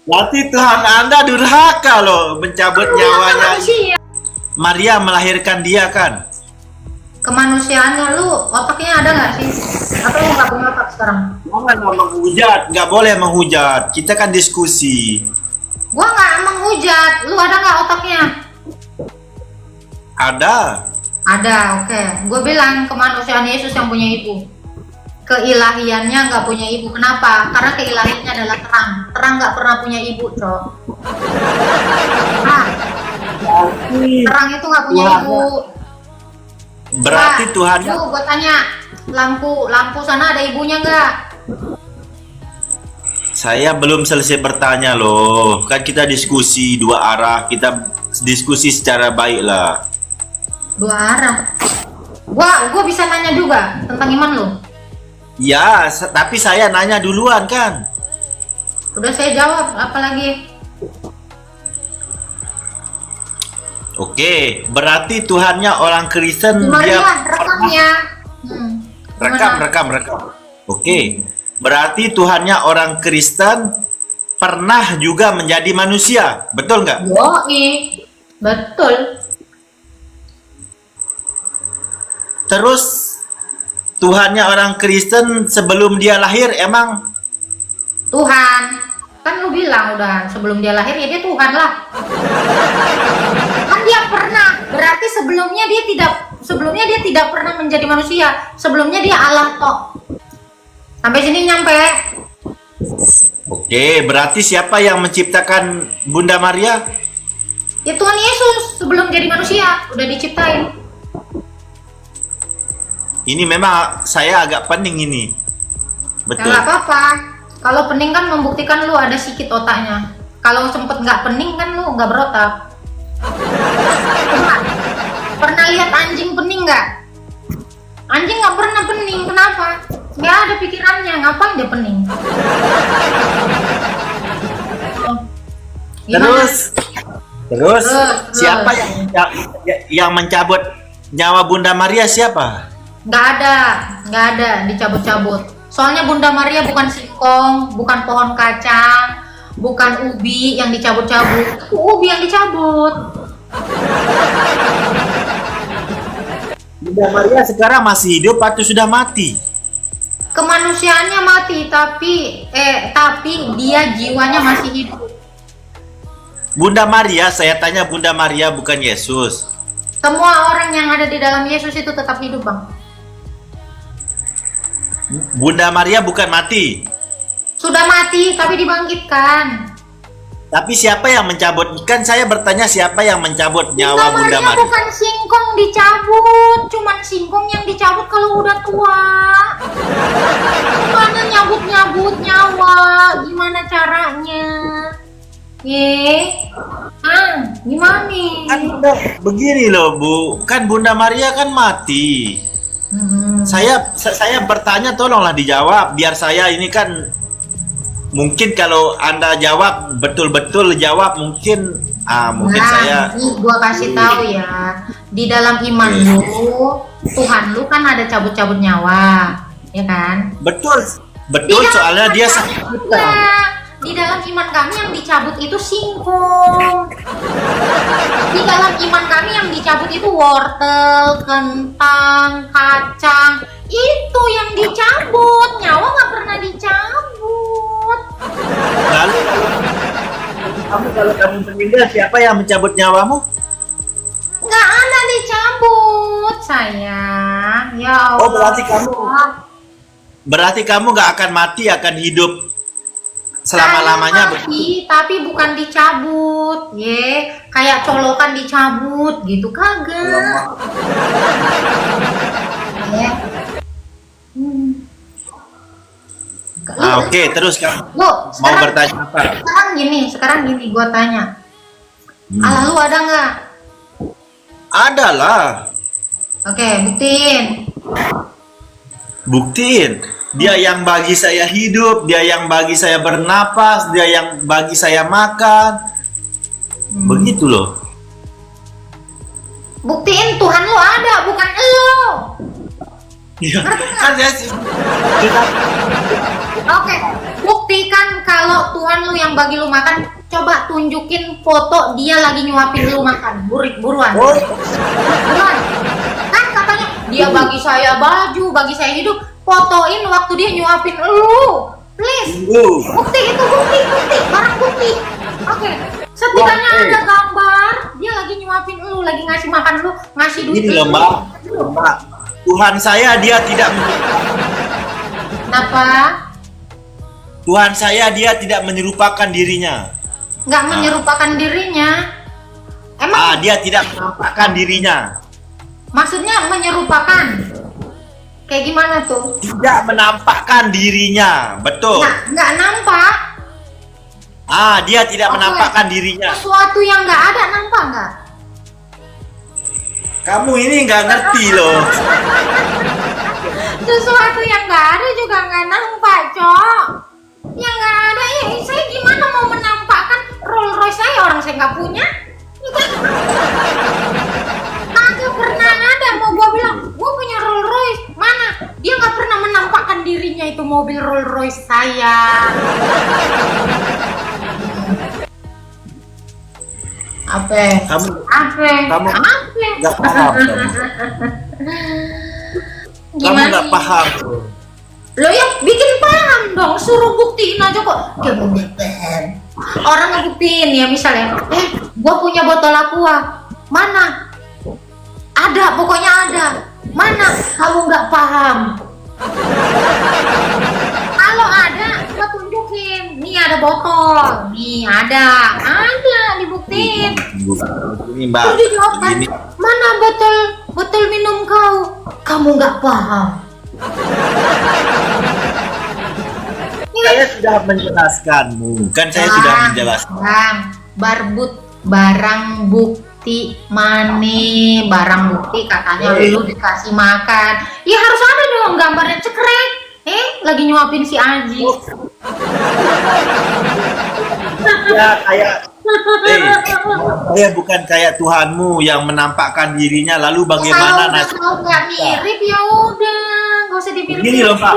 Berarti Tuhan Anda durhaka loh mencabut Lu yang nyawanya. manusia. Maria melahirkan dia kan? Kemanusiaannya lu otaknya ada nggak sih? Atau lu nggak punya otak sekarang? Jangan menghujat, nggak boleh menghujat. Kita kan diskusi. Gua nggak menghujat. Lu ada nggak otaknya? Ada. Ada, oke. Gue bilang kemanusiaan Yesus yang punya ibu. Keilahiannya nggak punya ibu. Kenapa? Karena keilahiannya adalah terang. Terang nggak pernah punya ibu, Cok. Nah, terang itu nggak punya ibu. Berarti Tuhan. Lu gue tanya, lampu sana ada ibunya nggak? Saya belum selesai bertanya loh. Kan kita diskusi dua arah. Kita diskusi secara baik lah. Dua arah. Gua bisa nanya juga tentang iman lu. Ya, tapi saya nanya duluan kan. Udah saya jawab, apalagi? Oke, berarti Tuhannya orang Kristen. Maria, Dia rekam ya. rekam. Oke, berarti Tuhannya orang Kristen pernah juga menjadi manusia, betul nggak? Yoi, betul. Terus Tuhannya orang Kristen sebelum dia lahir emang Tuhan, kan lu bilang udah sebelum dia lahir ya dia Tuhan lah. Kan dia pernah, berarti sebelumnya dia tidak pernah menjadi manusia. Sebelumnya dia Allah toh. Sampai sini nyampe. Oke, berarti siapa yang menciptakan Bunda Maria? Ya Tuhan Yesus sebelum jadi manusia udah diciptain. Ini memang saya agak pening ini. Ya Betul. nggak apa-apa. Kalau pening kan membuktikan lu ada sikit otaknya. Kalau sempet nggak pening kan lu nggak berotak. Pernah lihat anjing pening nggak? Anjing nggak pernah pening. Kenapa? Nggak ada pikirannya. Ngapain dia pening? Gimana? Terus siapa yang mencabut nyawa Bunda Maria siapa? Nggak ada dicabut-cabut. Soalnya Bunda Maria bukan singkong, bukan pohon kacang, bukan ubi yang dicabut-cabut. Ubi yang dicabut. Bunda Maria sekarang masih hidup atau sudah mati? Kemanusiaannya mati, tapi dia jiwanya masih hidup. Bunda Maria, saya tanya Bunda Maria bukan Yesus. Semua orang yang ada di dalam Yesus itu tetap hidup, Bang. Bunda Maria bukan mati. Sudah mati tapi dibangkitkan. Tapi siapa yang mencabut? Kan saya bertanya siapa yang mencabut nyawa Bunda Maria? Bukan singkong dicabut, cuman singkong yang dicabut kalau udah tua. Gimana nyabut nyawa? Gimana caranya? Gimana nih? Kan begini loh Bu, kan Bunda Maria kan mati. Saya bertanya tolonglah dijawab biar saya ini kan mungkin kalau Anda jawab betul-betul jawab mungkin saya ini gua kasih tahu ya, di dalam iman lu Tuhan lu kan ada cabut-cabut nyawa, ya kan? betul soalnya dia Di dalam iman kami yang dicabut itu singkong. Di dalam iman kami yang dicabut itu wortel, kentang, kacang. Itu yang dicabut. Nyawa nggak pernah dicabut. Lalu kalau kamu meninggal siapa yang mencabut nyawamu? Nggak ada dicabut, sayang. Ya Allah. Oh berarti kamu nggak akan mati, akan hidup selama-lamanya. Tapi bukan dicabut, kayak colokan dicabut gitu kagak. Oke, terus kamu Lu mau bertanya apa? Sekarang gini, gua tanya. Allah lu ada nggak? Ada lah. Oke, Buktiin. Dia yang bagi saya hidup, dia yang bagi saya bernapas, dia yang bagi saya makan. Begitu loh. Buktiin Tuhan lu ada, bukan elu. Iya. Ngerti nggak? Kan saya sih. Oke, buktikan kalau Tuhan lu yang bagi lu makan. Coba tunjukin foto dia lagi nyuapin lu makan. Buruan. Oh, Buruan. Kan katanya dia bagi saya baju, bagi saya hidup. Fotoin waktu dia nyuapin lu. Please. tunggu. Bukti itu bukti, barang bukti. Oke. Setidaknya Oke. ada gambar dia lagi nyuapin lu, lagi ngasih makan lu, ngasih duit Ini lu. loh Mbak. Mbak, Tuhan saya dia tidak Kenapa? Tuhan saya dia tidak menyerupakan dirinya. Nggak menyerupakan dirinya. Emang Dia tidak menampakkan dirinya. maksudnya menyerupakan? Kayak gimana tuh? Tidak menampakkan dirinya, betul. Nggak nampak. Dia tidak Oke. menampakkan dirinya. Sesuatu yang nggak ada nampak nggak? Kamu ini nggak ngerti loh. Sesuatu yang nggak ada juga nggak nampak, Cok. Yang nggak ada ya, saya gimana mau menampakkan Rolls Royce saya, orang saya nggak punya. Kagak pernah ada, mau gua bilang gua punya Rolls Royce, mana? Dia nggak pernah menampakkan dirinya itu mobil Rolls Royce saya. Apa? Kamu Apa? Kamu Apa? nggak paham. Kamu nggak paham. Lo ya bikin paham dong, suruh buktiin aja kok. Kebetulan. Orang ngebuktiin ya misalnya, gua punya botol aqua. Mana? Ada, pokoknya ada. Mana? Kamu nggak paham. Kalau ada, gua tunjukin. Nih ada botol. Nih ada dibuktiin. Ini Mbak. Terus dijawab kan, Ini mana botol minum kau? Kamu nggak paham. saya sudah menjelaskanmu. Kan saya sudah menjelaskan. Bang, barang bukti mane, barang bukti katanya lu dikasih makan. Ya harus ada dong gambarnya cekrek. Lagi nyuapin si Aji. Ya kayak saya bukan kayak Tuhanmu yang menampakkan dirinya lalu bagaimana nasib Kalau nggak mirip ya udah, nggak usah dimirip. Gini loh, Pak.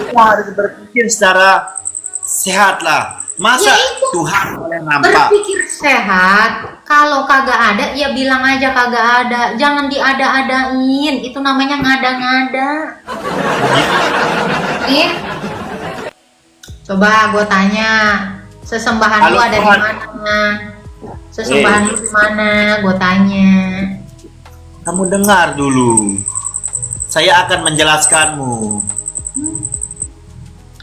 Kita harus berpikir secara sehat lah. Masa Ya itu. Tuhan boleh nampak? Berpikir sehat. Kalau kagak ada, ya bilang aja kagak ada. Jangan diada-adain. Itu namanya ngada-ngada. Nih. Coba gue tanya, sesembahan lu Kalau ada di Tuhan- mana? Sesembahan lu di mana? Gue tanya. Kamu dengar dulu. Saya akan menjelaskanmu.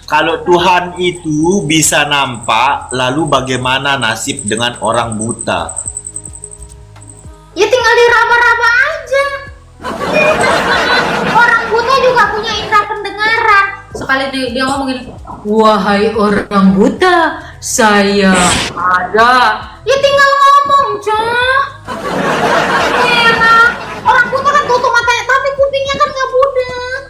Kalau Tuhan itu bisa nampak, lalu bagaimana nasib dengan orang buta? Ya tinggal diraba-raba aja. Orang buta juga punya indera pendengaran. Sekali dia ngomong gini, wahai orang buta, saya ada. Ya tinggal ngomong, Cok. Enak. Orang buta kan tutup matanya, tapi kupingnya kan nggak budek.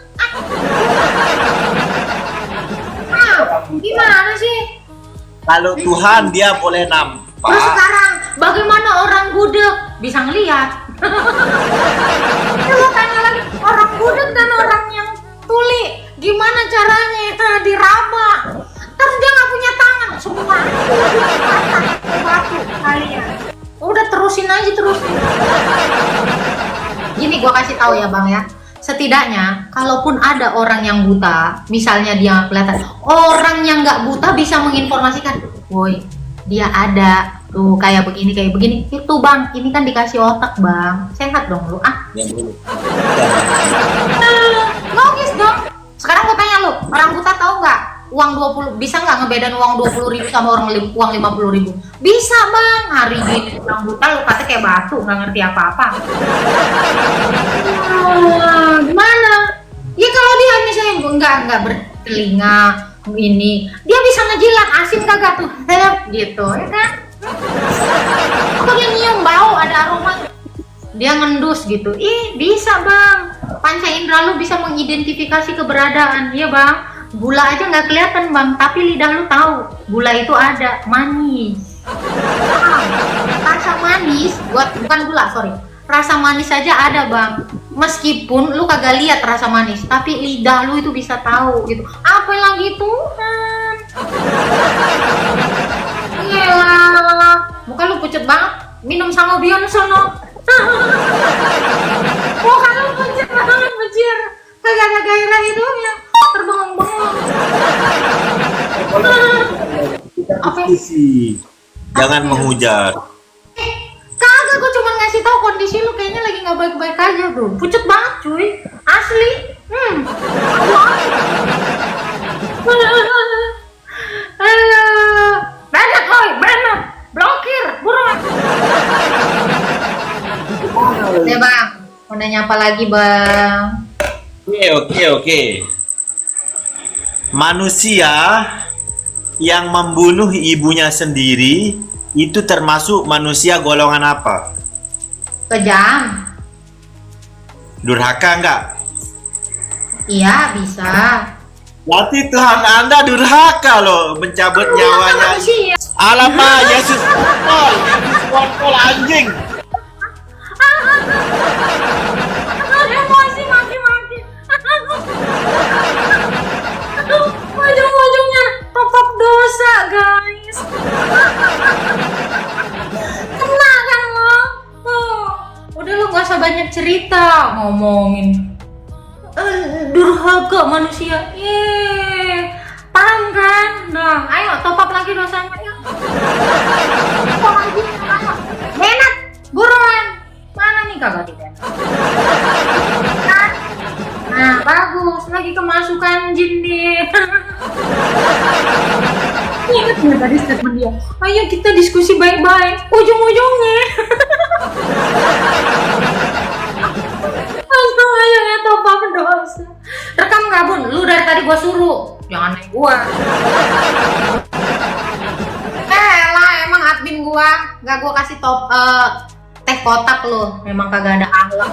Gimana sih? Kalau Tuhan dia boleh Terus nampak. sekarang, bagaimana orang budek bisa ngelihat? Coba tanya lagi, orang budek dan orang yang tuli, gimana caranya diraba? Terus dia nggak punya tangan, semua batu kalian. Udah terusin aja terusin. Gini gua kasih tahu ya bang ya. Setidaknya, kalaupun ada orang yang buta, misalnya dia kelihatan, orang yang nggak buta bisa menginformasikan, woi, dia ada tuh kayak begini, itu bang, ini kan dikasih otak bang, sehat dong lu Yang dulu. logis dong. Sekarang gue tanya lu, orang buta tahu nggak uang 20 bisa nggak ngebedain uang 20.000 sama uang 50.000? Bisa bang. Hari ini orang buta lu kata kayak batu, nggak ngerti apa-apa. Gimana? Ya kalau dia misalnya nggak bertelinga ini, dia bisa ngejilat asin kagak tuh, gitu ya kan? Atau dia nyium bau ada aroma, dia ngendus gitu, bisa bang. Panca indera lu bisa mengidentifikasi keberadaan, iya bang. Gula aja nggak kelihatan bang, tapi lidah lu tahu gula itu ada, manis. Rasa manis, bukan gula, sorry. Rasa manis aja ada bang. meskipun lu kagak lihat rasa manis, tapi lidah lu itu bisa tahu gitu. Apa lagi Tuhan? Iyalah, muka lu pucet banget. Minum sama Bion sono. Muka lu pucet banget, bejir. Kagak ada gairah itu ya, terbengong-bengong. Diskusi. Jangan menghujat. Kagak, gue cuma ngasih tahu kondisi lu kayaknya lagi nggak baik-baik aja bro. Pucet banget cuy, asli. Banyak oi, banyak. Blokir, buruan. Ya bang, mau nanya apa lagi bang? Oke. Manusia yang membunuh ibunya sendiri itu termasuk manusia golongan apa? Kejam. Durhaka enggak? Iya bisa. Berarti Tuhan Anda durhaka loh mencabut nyawanya. Alamak, Yesus kontol anjing. Emosi maki-maki. Ujung-ujungnya top dosa guys. Kena kan lo? Udah lo gak usah banyak cerita ngomongin durhaka manusia. Paham kan? Nah, ayo top up lagi dosanya ya. Top lagi, ayo. Benat, buruan. Mana nih kagak tidak? Nah, bagus. Lagi kemasukan jin nih. Ingat nggak tadi statement dia? Ayo kita diskusi baik-baik. Ujung-ujungnya. Langsung ayo ya top up dosa. Rekam nggak bun? Lu dari tadi gua suruh. Jangan naik gua. Lah emang admin gua nggak gua kasih top teh kotak lu. Memang kagak ada akhlak.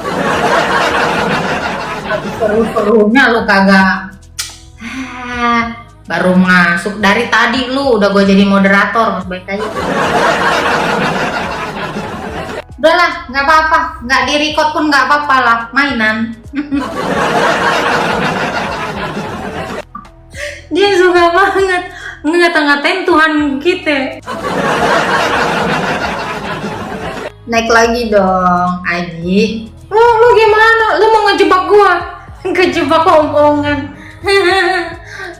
Seru-serunya lu kagak. Baru masuk dari tadi lu udah gua jadi moderator, mas baik aja. Udahlah, nggak apa-apa, nggak di record pun nggak apa-apa lah, mainan. Dia suka banget ngata-ngatain Tuhan kita. Naik lagi dong, Aji. Lu gimana? Lu mau ngejebak gua? Ngejebak omongan.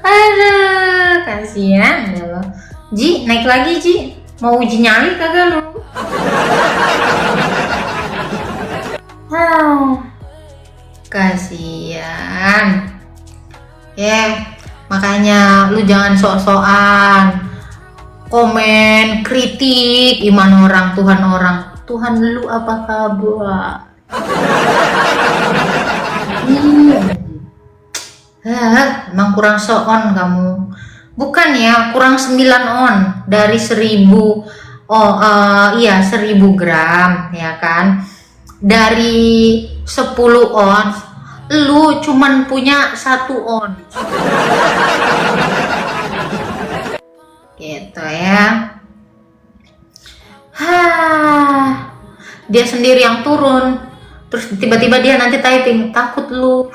Aduh, kasihan ya lo. Ji, naik lagi Ji. Mau uji nyali kagak lu? Kasihan. Makanya lu jangan sok-sokan komen, kritik iman orang, Tuhan orang. Tuhan lu apa kabar? Emang kurang so-on kamu. Bukan ya, kurang 9 on dari 1000. Iya 1000 gram ya kan. Dari 10 on lu cuman punya 1 on. Gitu ya. Dia sendiri yang turun. Terus tiba-tiba dia nanti typing, takut lu.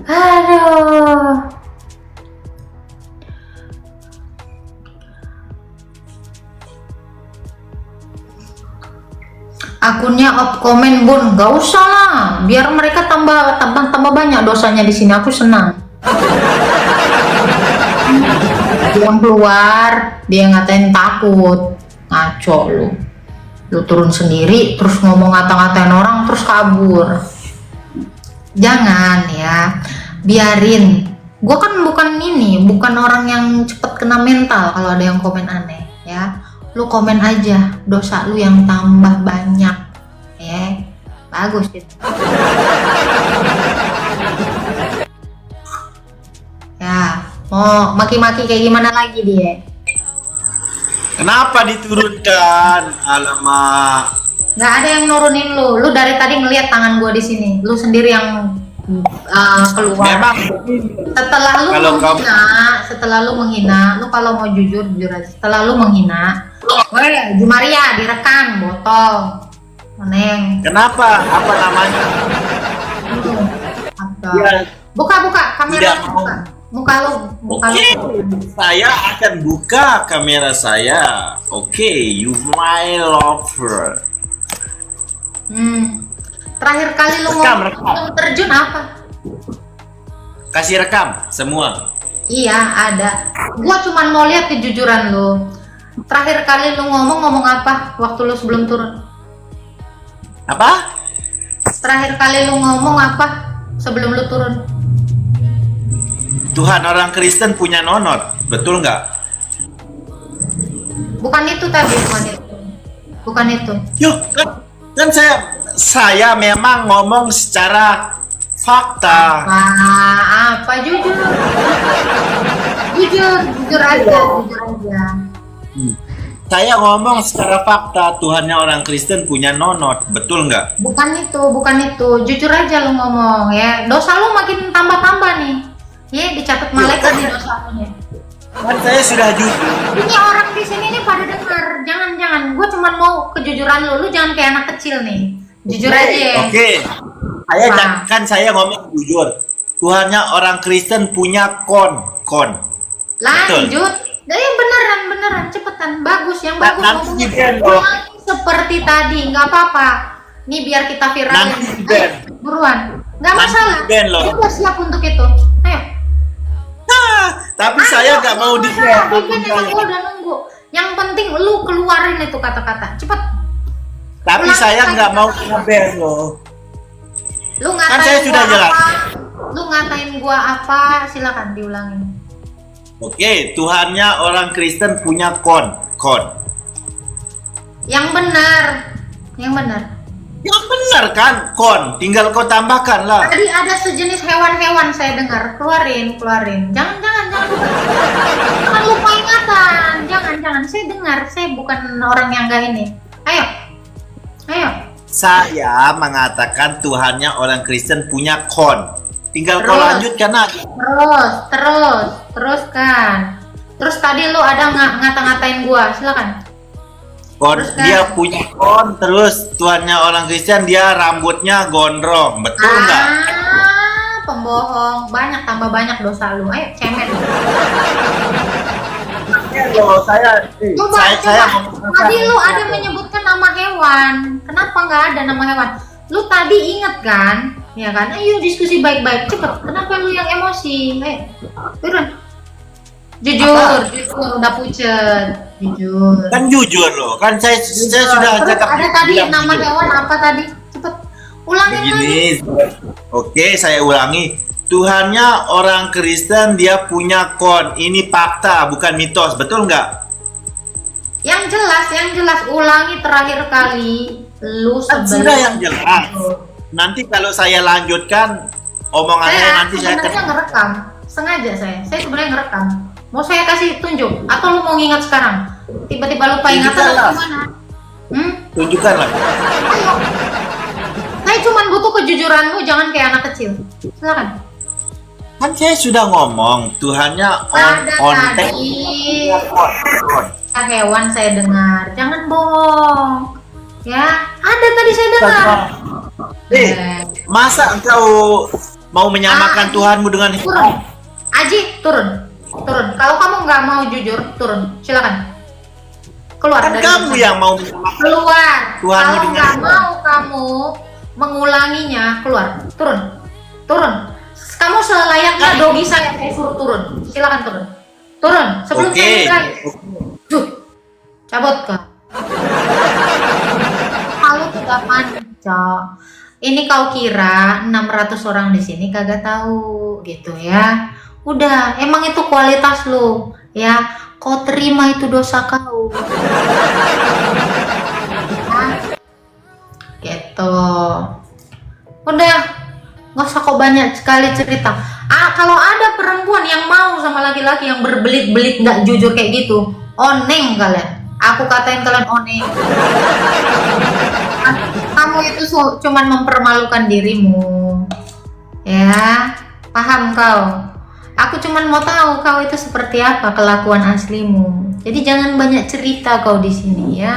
Aduh. Akunnya off komen bun, gak usah lah, biar mereka tambah banyak dosanya di sini. Aku senang. Yang keluar dia ngatain takut, ngaco lu turun sendiri terus ngomong ngata-ngatain orang terus kabur. Jangan ya, biarin. Gue kan bukan orang yang cepet kena mental kalau ada yang komen aneh ya. Lu komen aja, dosa lu yang tambah banyak ya. Bagus gitu. Ya, mau maki-maki kayak gimana lagi dia? Kenapa diturunkan? Alamak. Nggak ada yang nurunin lu. Lu dari tadi ngelihat tangan gua di sini. Lu sendiri yang keluar. Memang Setelah lu menghina, lu kalau mau jujur aja. Setelah lu menghina, Jumaria direkam botol, Neng. kenapa? Apa namanya? Ya, Buka kamera, tidak buka. Muka lu. Oke, saya akan buka kamera saya. Oke, you my lover. Terakhir kali lu Rekam. ngomong terjun apa? Kasih rekam semua. Iya, ada. Gua cuman mau lihat kejujuran lu. Terakhir kali lu ngomong apa waktu lu sebelum turun? Apa? Terakhir kali lu ngomong apa sebelum lu turun? Tuhan orang Kristen punya nonot, betul nggak? Bukan itu tadi, bukan itu. Yuk, kan saya memang ngomong secara fakta. Apa jujur? Jujur aja. Saya ngomong secara fakta, Tuhannya orang Kristen punya nonot, betul nggak? Bukan itu. Jujur aja lu ngomong ya. Dosa lu makin tambah-tambah nih. Ya, dicatat malaikat nih dosa lu nih. Kan saya sudah jujur. Ini orang di sini nih pada dengar. Jangan. Gue cuma mau kejujuran lu. Lu jangan kayak anak kecil nih. Jujur aja ya. Oke. Saya ngomong jujur. Tuhannya orang Kristen punya kon. Lanjut. Dari beneran cepetan. Bagus, yang bagus Nanti ngomongnya. Seperti tadi, nggak apa-apa. Nih biar kita viralin. Nanti Ben. Buruan. Nggak masalah. Ben loh. Gue siap untuk itu. Ayo. Tapi saya nggak mau di-share. Gue udah nunggu. Yang penting lu keluarin itu kata-kata. Cepet. Tapi saya nggak mau nge-ban loh. Lu ngatain Kan saya sudah gua jelas. apa? Lu ngatain gua apa? Silakan diulangin. Oke, Tuhannya orang Kristen punya kon. Yang benar. Yang benar kan, kon. Tinggal kau tambahkan lah. Tadi ada sejenis hewan-hewan saya dengar. Keluarin. Jangan. Jangan lupa ingatan. Jangan. Saya dengar. Saya bukan orang yang enggak ini. Ayo. Saya mengatakan Tuhannya orang Kristen punya kon. Tinggal kau lanjutkan aja. Teruskan. Terus tadi lu ada ngata-ngatain gua. Silakan. Dia punya kon, terus Tuhannya orang Kristen dia rambutnya gondrong, betul nggak? Pembohong, tambah banyak dosa lu. Ayo cemen. Saya Tadi lu ada menyebutkan nama hewan. Kenapa nggak ada nama hewan? Lu tadi inget kan? Ya kan? Ayo diskusi baik-baik. Cepet. Kenapa lu yang emosi? Ayo, turun. Jujur, udah pucet. Jujur. Kan jujur loh, kan saya sudah cakap. Ada tadi nama hewan apa tadi? Cepet. Ulangin lagi. Oke, saya ulangi. Tuhannya orang Kristen dia punya kon. Ini fakta, bukan mitos, betul nggak? Yang jelas ulangi terakhir kali. Lu Kan sudah yang jelas. Nanti kalau saya lanjutkan omongan saya nanti saya ngerekam. Sengaja saya sebenarnya ngerekam. Mau saya kasih tunjuk atau lu mau ngingat sekarang? Tiba-tiba lupa ingatan atau gimana? Tunjukkanlah. Ayo. Saya cuma butuh kejujuranmu, jangan kayak anak kecil. Silakan. Kan saya sudah ngomong Tuhannya on tadi. Hewan saya dengar. Jangan bohong. Ya, ada tadi saya dengar. Masa engkau mau menyamakan Tuhanmu dengan turun. Aji, turun. Kalau kamu nggak mau jujur, turun. Silakan. Keluar kan dari kamu sana. yang mau Keluar. Tuhanmu Kalau dengan nggak mau kamu mengulanginya, keluar. Turun. Kamu selayaknya dogi saya suruh turun. Silakan turun. Sebelum saya mulai. Cabut kak. Kalau tidak panca, ini kau kira 600 orang di sini kagak tahu gitu ya? Udah, emang itu kualitas lu ya. Kau terima itu dosa kau. Nah, gitu. Udah, nggak usah kau banyak sekali cerita. Kalau ada perempuan yang mau sama laki-laki yang berbelit-belit nggak jujur kayak gitu, oneng kalian. Aku katain kalian oneng. Kamu itu cuman mempermalukan dirimu. Ya, paham kau. Aku cuman mau tahu kau itu seperti apa kelakuan aslimu. Jadi jangan banyak cerita kau di sini ya.